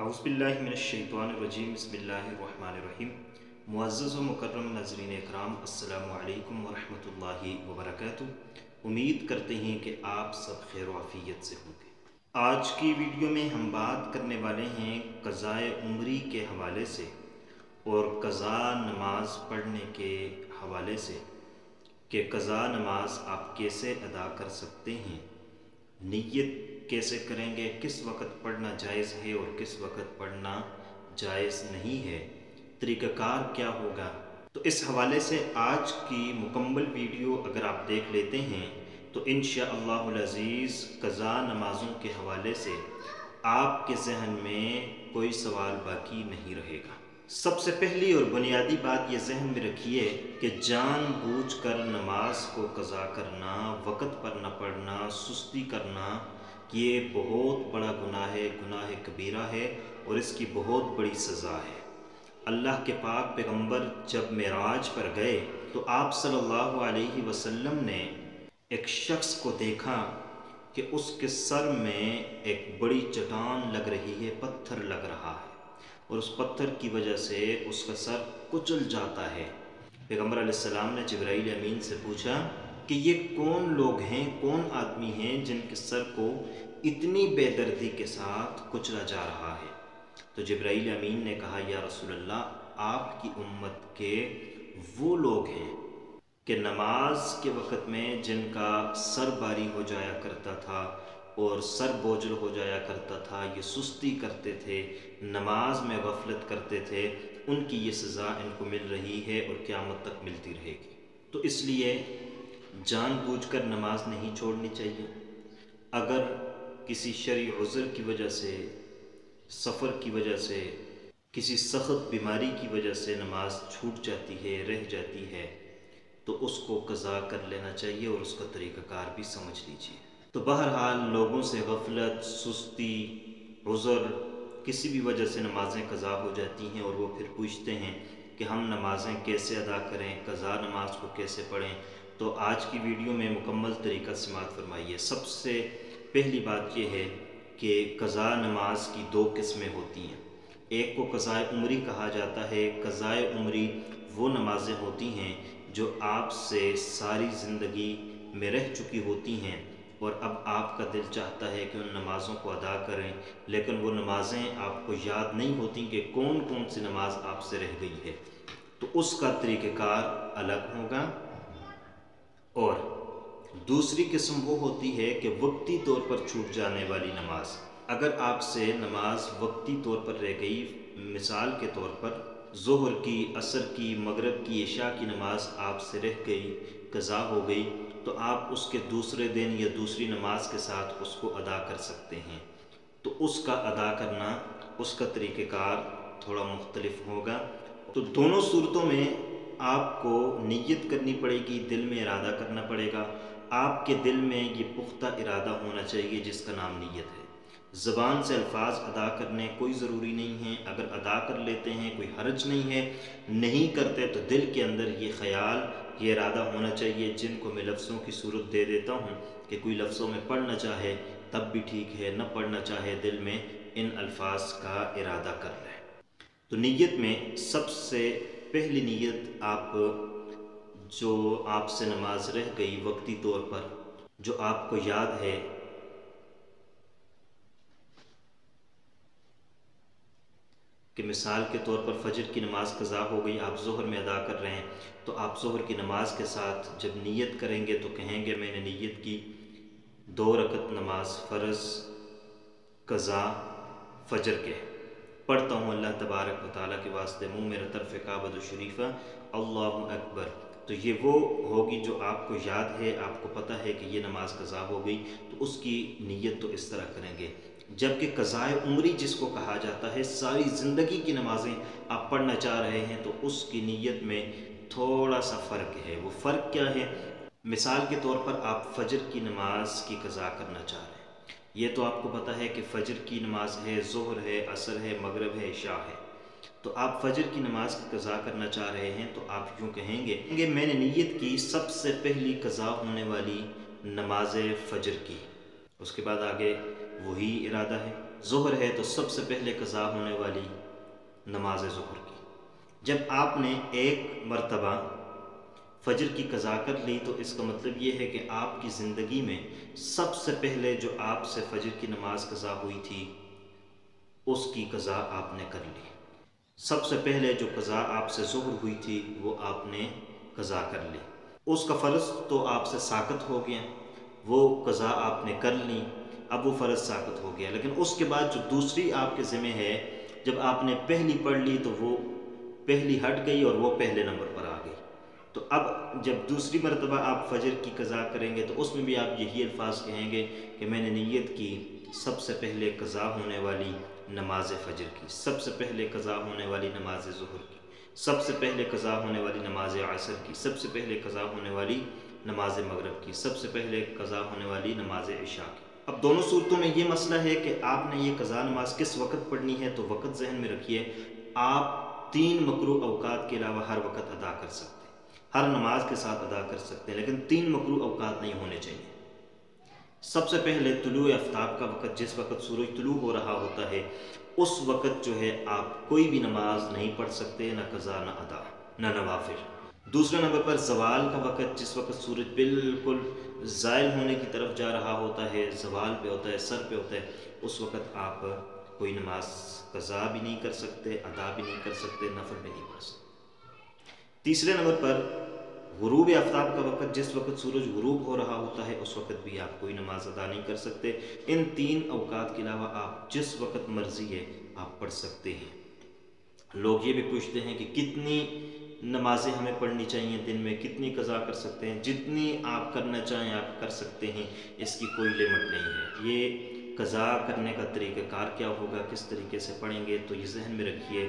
औज़ुबिल्लाहि मिनश्शैतानिर्रजीम बिस्मिल्लाहिर्रहमानिर्रहीम। मुअज़्ज़ज़ व मुकर्रम नाज़रीन इकराम, अस्सलामु अलैकुम व रहमतुल्लाहि व बरकातुहू। उम्मीद करते हैं कि आप सब खैर व आफ़ियत से होंगे। आज की वीडियो में हम बात करने वाले हैं क़ज़ाए उम्री के हवाले से और क़ज़ा नमाज पढ़ने के हवाले से कि क़ज़ा नमाज आप कैसे अदा कर सकते हैं, नियत कैसे करेंगे, किस वक़्त पढ़ना जायज़ है और किस वक़्त पढ़ना जायज़ नहीं है, तरीक़ाकार क्या होगा। तो इस हवाले से आज की मुकम्मल वीडियो अगर आप देख लेते हैं तो इंशाअल्लाहुल अज़ीज़ क़ज़ा नमाज़ों के हवाले से आपके ज़हन में कोई सवाल बाकी नहीं रहेगा। सबसे पहली और बुनियादी बात ये ज़हन में रखिए कि जानबूझकर नमाज को क़ज़ा करना, वक़्त पर न पढ़ना, सुस्ती करना, ये बहुत बड़ा गुनाह है, गुनाह कबीरा है और इसकी बहुत बड़ी सज़ा है। अल्लाह के पाक पैगंबर जब मेराज पर गए तो आप सल्लल्लाहु अलैहि वसल्लम ने एक शख्स को देखा कि उसके सर में एक बड़ी चट्टान लग रही है, पत्थर लग रहा है और उस पत्थर की वजह से उसका सर कुचल जाता है। पैगंबर अलैहिस्सलाम ने जिब्राइल अमीन से पूछा कि ये कौन लोग हैं, कौन आदमी हैं जिनके सर को इतनी बेदर्दी के साथ कुचला जा रहा है। तो जिब्राइल अमीन ने कहा, या रसूलल्लाह, आपकी उम्मत के वो लोग हैं कि नमाज के वक़्त में जिनका सर भारी हो जाया करता था और सर बोझल हो जाया करता था, ये सुस्ती करते थे, नमाज में गफलत करते थे, उनकी ये सज़ा इनको मिल रही है और क़यामत तक मिलती रहेगी। तो इसलिए जानबूझकर नमाज नहीं छोड़नी चाहिए। अगर किसी शरई उज़्र की वजह से, सफ़र की वजह से, किसी सख्त बीमारी की वजह से नमाज छूट जाती है, रह जाती है, तो उसको क़ज़ा कर लेना चाहिए और उसका तरीक़ाकार भी समझ लीजिए। तो बहरहाल लोगों से गफलत, सुस्ती, उज़्र, किसी भी वजह से नमाज़ें क़ज़ा हो जाती हैं और वो फिर पूछते हैं कि हम नमाज़ें कैसे अदा करें, क़ज़ा नमाज को कैसे पढ़ें। तो आज की वीडियो में मुकम्मल तरीक़ा समाअत फरमाइए। सबसे पहली बात यह है कि क़ज़ा नमाज की दो किस्में होती हैं। एक को क़ज़ाए उम्री कहा जाता है। क़ज़ाए उम्री वो नमाज़ें होती हैं जो आपसे सारी ज़िंदगी में रह चुकी होती हैं और अब आपका दिल चाहता है कि उन नमाज़ों को अदा करें, लेकिन वो नमाज़ें आपको याद नहीं होती कि कौन कौन सी नमाज आपसे रह गई है। तो उसका तरीक़ाकार अलग होगा। और दूसरी किस्म वो होती है कि वक्ती तौर पर छूट जाने वाली नमाज। अगर आपसे नमाज वक्ती तौर पर रह गई, मिसाल के तौर पर ज़ोहर की, असर की, मगरिब की, इशा की नमाज आपसे रह गई, क़ज़ा हो गई, तो आप उसके दूसरे दिन या दूसरी नमाज के साथ उसको अदा कर सकते हैं। तो उसका अदा करना, उसका तरीक़ाकार थोड़ा मुख्तलिफ होगा। तो दोनों सूरतों में आपको नियत करनी पड़ेगी, दिल में इरादा करना पड़ेगा। आपके दिल में ये पुख्ता इरादा होना चाहिए जिसका नाम नियत है। ज़बान से अल्फाज अदा करने कोई ज़रूरी नहीं है, अगर अदा कर लेते हैं कोई हर्ज नहीं है, नहीं करते तो दिल के अंदर ये ख़याल, ये इरादा होना चाहिए, जिनको मैं लफ्ज़ों की सूरत दे देता हूँ कि कोई लफ्ज़ों में पढ़ना चाहे तब भी ठीक है, न पढ़ना चाहे दिल में इन अल्फाज का इरादा कर लें। तो नियत में सबसे पहली नियत, आप जो आपसे नमाज रह गई वक्ती तौर पर, जो आपको याद है कि मिसाल के तौर पर फ़जर की नमाज़ क़ज़ा हो गई, आप ज़ोहर में अदा कर रहे हैं, तो आप ज़ोहर की नमाज के साथ जब नियत करेंगे तो कहेंगे मैंने नियत की 2 रकत नमाज फ़र्ज़ क़ज़ा फ़जर के पढ़ता हूँ अल्लाह तबारक व तआला के वास्ते, मुँह मेरा तरफ़ काबा शरीफ़ा, अल्लाहु अकबर। तो ये वो होगी जो आपको याद है, आपको पता है कि ये नमाज क़ज़ा हो गई, तो उसकी नियत तो इस तरह करेंगे। जबकि क़ज़ाए उम्री जिसको कहा जाता है, सारी ज़िंदगी की नमाज़ें आप पढ़ना चाह रहे हैं, तो उसकी नियत में थोड़ा सा फ़र्क है। वो फ़र्क क्या है? मिसाल के तौर पर आप फ़जर की नमाज की क़ज़ा करना चाह रहे हैं, ये तो आपको पता है कि फ़जर की नमाज है, ज़ोहर है, असर है, मगरिब है, इशा है। तो आप फ़जर की नमाज की क़ज़ा करना चाह रहे हैं, तो आप यूँ कहेंगे मैंने नियत की सबसे पहली क़ज़ा होने वाली नमाज फ़जर की। उसके बाद आगे वही इरादा है। ظہر ہے تو سب سے پہلے قضا ہونے والی نماز ظہر کی۔ جب آپ نے ایک مرتبہ فجر کی قضا کر لی تو اس کا مطلب یہ ہے کہ آپ کی زندگی میں سب سے پہلے جو آپ سے فجر کی نماز قضا ہوئی تھی اس کی قضا آپ نے کر لی۔ سب سے پہلے جو قضا آپ سے ظہر ہوئی تھی وہ آپ نے قضا کر لی۔ اس کا فرض تو آپ سے ساقط ہو گیا، وہ قضا آپ نے کر لی، اب وہ فرض ساقط ہو گیا۔ لیکن اس کے بعد جو دوسری آپ کے ذمہ ہے، جب آپ نے پہلی پڑھ لی تو وہ پہلی ہٹ گئی اور وہ پہلے نمبر پر آ گئی۔ تو اب جب دوسری مرتبہ آپ فجر کی قضا کریں گے تو اس میں بھی آپ یہی الفاظ کہیں گے کہ میں نے نیت کی سب سے پہلے قضا ہونے والی نماز فجر کی، سب سے پہلے قضا ہونے والی نماز ظہر کی، سب سے پہلے قضا ہونے والی نماز عصر کی، سب سے پہلے قضا ہونے والی نماز مغرب کی، سب سے پہلے قضا ہونے والی نماز عشاء کی۔ اب دونوں صورتوں میں یہ مسئلہ ہے کہ آپ نے یہ قضا نماز کس وقت پڑھنی ہے، تو وقت ذہن میں رکھیے، آپ 3 مکروہ اوقات کے علاوہ ہر وقت ادا کر سکتے ہیں، ہر نماز کے ساتھ ادا کر سکتے ہیں، لیکن 3 مکروہ اوقات نہیں ہونے چاہیے۔ سب سے پہلے طلوع آفتاب کا وقت، جس وقت سورج طلوع ہو رہا ہوتا ہے اس وقت جو ہے آپ کوئی بھی نماز نہیں پڑھ سکتے، نہ قضا نہ ادا نہ نوافل۔ دوسرے نمبر پر زوال کا وقت، جس وقت سورج بالکل زائل ہونے کی طرف جا رہا ہوتا ہے، زوال پہ ہوتا ہے، سر پہ ہوتا ہے، اس وقت آپ کوئی نماز قضا بھی نہیں کر سکتے، ادا بھی نہیں کر سکتے، نفل بھی نہیں پڑھ سکتے۔ تیسرے نمبر پر غروب آفتاب کا وقت، جس وقت سورج غروب ہو رہا ہوتا ہے اس وقت بھی آپ کوئی نماز ادا نہیں کر سکتے۔ ان 3 اوقات کے علاوہ آپ جس وقت مرضی ہے آپ پڑھ سکتے ہیں۔ لوگ یہ بھی پوچھتے ہیں کہ کتنی نمازیں ہمیں پڑھنی چاہیے دن میں، کتنی قضا کر سکتے ہیں؟ جتنی آپ کرنا چاہیں آپ کر سکتے ہیں، اس کی کوئی لمٹ نہیں ہے۔ یہ قضا کرنے کا طریقہ کار کیا ہوگا، کس طریقے سے پڑھیں گے، تو یہ ذہن میں رکھیے،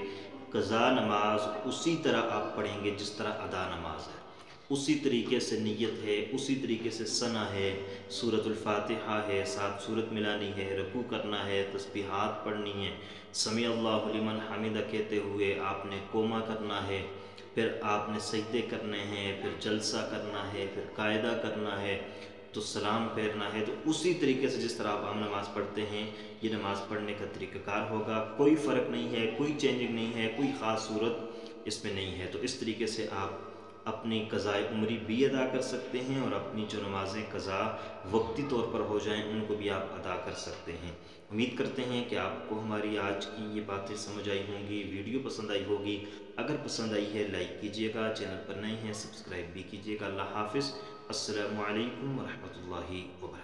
قضا نماز اسی طرح آپ پڑھیں گے جس طرح ادا نماز ہے، اسی طریقے سے نیت ہے، اسی طریقے سے ثنا ہے، سورۃ الفاتحہ ہے، ساتھ سورت ملانی ہے، رکوع کرنا ہے، تسبیحات پڑھنی ہے، سمیع اللہ لمن حمدہ کہتے ہوئے آپ نے قومہ کرنا ہے، پھر آپ نے سجدے کرنے ہیں، پھر جلسہ کرنا ہے، پھر قاعدہ کرنا ہے، تو سلام پھیرنا ہے۔ تو اسی طریقے سے جس طرح آپ عام نماز پڑھتے ہیں یہ نماز پڑھنے کا طریقہ کار ہوگا، کوئی فرق نہیں ہے، کوئی چینجنگ نہیں ہے، کوئی خاص صورت اس میں نہیں ہے۔ تو اس طریقے سے آپ اپنی قضائے عمری بھی ادا کر سکتے ہیں اور اپنی جو نمازیں قضا وقتی طور پر ہو جائیں ان کو بھی آپ ادا کر سکتے ہیں۔ امید کرتے ہیں کہ آپ کو ہماری آج کی یہ باتیں سمجھ آئی ہوں گی، ویڈیو پسند آئی ہوگی۔ اگر پسند آئی ہے لائک کیجئے گا، چینل پر نئے ہیں سبسکرائب بھی کیجئے گا۔ اللہ حافظ، السلام علیکم ورحمۃ اللہ وبرکاتہ۔